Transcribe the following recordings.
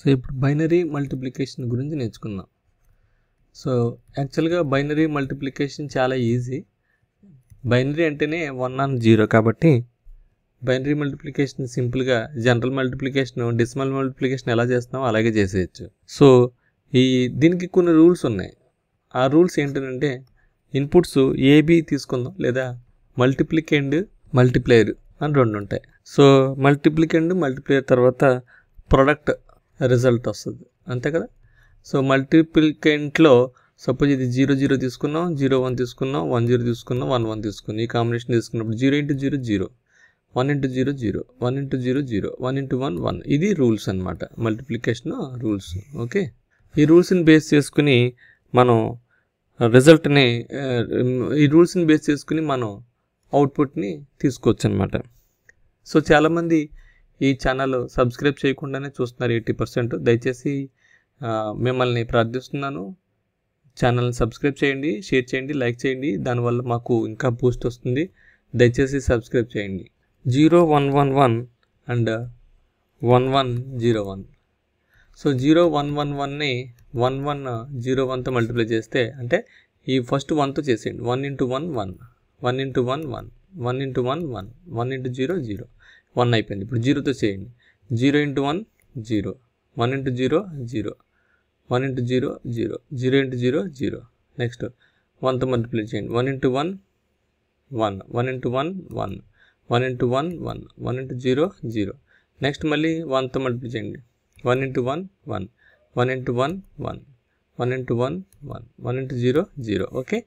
So ఇప్పుడు binary multiplication గురించి నేర్చుకుందాం. సో యాక్చువల్గా బైనరీ మల్టిప్లికేషన్ చాలా ఈజీ. బైనరీ అంటేనే 1 and 0 కాబట్టి బైనరీ మల్టిప్లికేషన్ సింపుల్గా జనరల్ మల్టిప్లికేషన్, డెసిమల్ మల్టిప్లికేషన్ ఎలా చేస్తున్నామో అలాగే చేసేయచ్చు. సో దీనికి కొన్ని రూల్స్ ఉన్నాయి. ఆ రూల్స్ ఏంటంటే ఇన్పుట్స్ ఏబి తీసుకుందాం, లేదా మల్టిప్లికెండ్ మల్టిప్లేయర్ అని రెండు ఉంటాయి. సో మల్టిప్లికెండ్ మల్టిప్లేయర్ తర్వాత ప్రొడక్ట్ రిజల్ట్ వస్తుంది, అంతే కదా. సో మల్టిప్లికెంట్లో సపోజ్ ఇది 0 0 తీసుకున్నాం, 0 1 తీసుకున్నాం, 1 0 తీసుకున్నాం, 1 1 తీసుకున్నాం. ఈ కాంబినేషన్ తీసుకున్నప్పుడు 0 × 0 0, 1 × 0 0, 1 × 0 0, 1 × 1 1. ఇది రూల్స్ అనమాట, మల్టిప్లికేషన్ రూల్స్. ఓకే, ఈ రూల్స్ని బేస్ చేసుకుని మనం రిజల్ట్ని, ఈ రూల్స్ని బేస్ చేసుకుని మనం అవుట్పుట్ని తీసుకోవచ్చు అనమాట. సో చాలామంది ఈ ఛానల్ సబ్స్క్రైబ్ చేయకుండానే చూస్తున్నారు 80%. దయచేసి మిమ్మల్ని ప్రార్థిస్తున్నాను, ఛానల్ని సబ్స్క్రైబ్ చేయండి, షేర్ చేయండి, లైక్ చేయండి. దానివల్ల మాకు ఇంకా బూస్ట్ వస్తుంది. దయచేసి సబ్స్క్రైబ్ చేయండి. 0 1 1 1 అండ్ 1 1 0 1. సో 0 1 1 1ని 1 1 0 1తో మల్టిప్లై చేస్తే, అంటే ఈ ఫస్ట్ 1తో చేసేయండి. 1 × 1 1, 1 × 1 1, 1 × 1 1, 1 × 0 0, 1 అయిపోయింది. ఇప్పుడు 0తో చేయండి. 0 × 1 0, 1 × 0 0, 1 × 0 0, 0 × 0 0. నెక్స్ట్ 1తో మల్టిప్లై చేయండి. 1 × 1 1, 1 × 1 1, 1 × 1 1, 1 × 0 0. నెక్స్ట్ మళ్ళీ 1తో మల్టిప్లై చేయండి. 1 × 1 1, 1 × 1 1, 1 × 1 1, 1 × 0 0. ఓకే,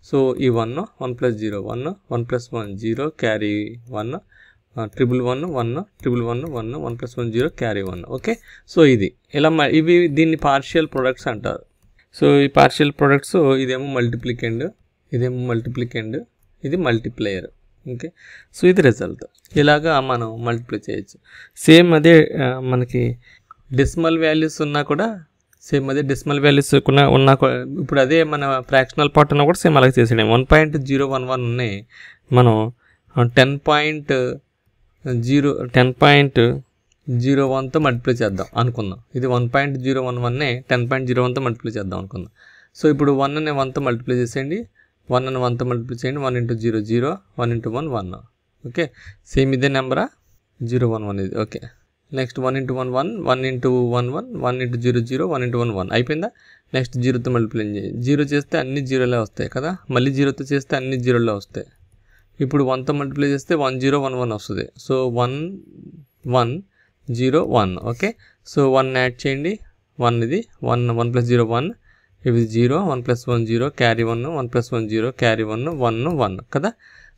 సో ఈ 1 1 + 0 1, 1 + 1 0, క్యారీ 1, 1 1 1, 1 1 1, 1 + 1 0, క్యారీ 1. ఓకే, సో ఇది ఇలా ఇవి దీన్ని పార్షియల్ ప్రొడక్ట్స్ అంటారు. సో ఈ పార్షియల్ ప్రొడక్ట్స్, ఇదేమో మల్టిప్లికెండ్, ఇదేమో మల్టిప్లికెండ్, ఇది మల్టిప్లేయర్. ఓకే, సో ఇది రిజల్ట్. ఇలాగా మనం మల్టిప్లై చేయొచ్చు. సేమ్ అదే మనకి డెసిమల్ వాల్యూస్ ఉన్నా కూడా, సేమ్ అదే డెసిమల్ వాల్యూస్ ఉన్నా ఇప్పుడు అదే మన ఫ్రాక్షనల్ పార్ట్ ఉన్నా కూడా సేమ్ అలాగే చేసేయండి. 1.011 ఉన్నాయి, మనం 10.01తో మల్టిప్లై చేద్దాం అనుకుందాం. ఇది 1.011నే 10.01తో మల్టిప్లై చేద్దాం అనుకుందాం. సో ఇప్పుడు 1ని 1తో మల్టిప్లై చేసేయండి, 1ని 1తో మల్టిప్లై చేయండి. 1 × 0 0, 1 × 1 1. ఓకే, సేమ్ ఇదే నెంబరా 011 ఇది. ఓకే, నెక్స్ట్ 1 × 1 1, 1 × 1 1, 1 × 0 0, 1 × 1 1 అయిపోయిందా. నెక్స్ట్ 0తో మల్టిప్లై చేయండి. 0 చేస్తే అన్ని 0లే వస్తాయి కదా, మళ్ళీ 0తో చేస్తే అన్ని 0లే వస్తాయి. ఇప్పుడు 1తో మల్టిప్లై చేస్తే 1 0 1 1 వస్తుంది. సో 1 1 0 1. ఓకే, సో 1 యాడ్ చేయండి. 1 ఇది 1 1 + 0 1, ఇది 0, 1 + 1 0, క్యారీ 1, 1 + 1 0, క్యారీ 1 1 1 కదా.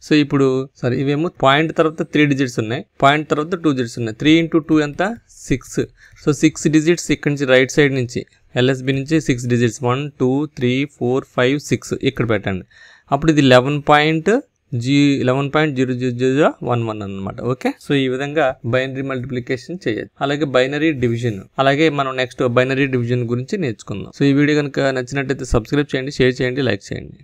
సో ఇప్పుడు సరే, ఇవేమో పాయింట్ తర్వాత 3 డిజిట్స్ ఉన్నాయి, పాయింట్ తర్వాత 2 డిజిట్స్ ఉన్నాయి. 3 × 2 ఎంత 6. సో 6 డిజిట్స్ ఇక్కడ నుంచి రైట్ సైడ్ నుంచి ఎల్ఎస్బి నుంచి 6 డిజిట్స్ 1 2 3 4 5 6 ఇక్కడ పెట్టండి. అప్పుడు ఇది 11.00011 అనమాట. ఓకే, సో ఈ విధంగా బైనరీ మల్టిప్లికేషన్ చేయొచ్చు. అలాగే బైనరీ డివిజన్, అలాగే మనం నెక్స్ట్ బైనరీ డివిజన్ గురించి నేర్చుకుందాం. సో ఈ వీడియో కనుక నచ్చినట్టయితే సబ్స్క్రైబ్ చేయండి, షేర్ చేయండి, లైక్ చేయండి.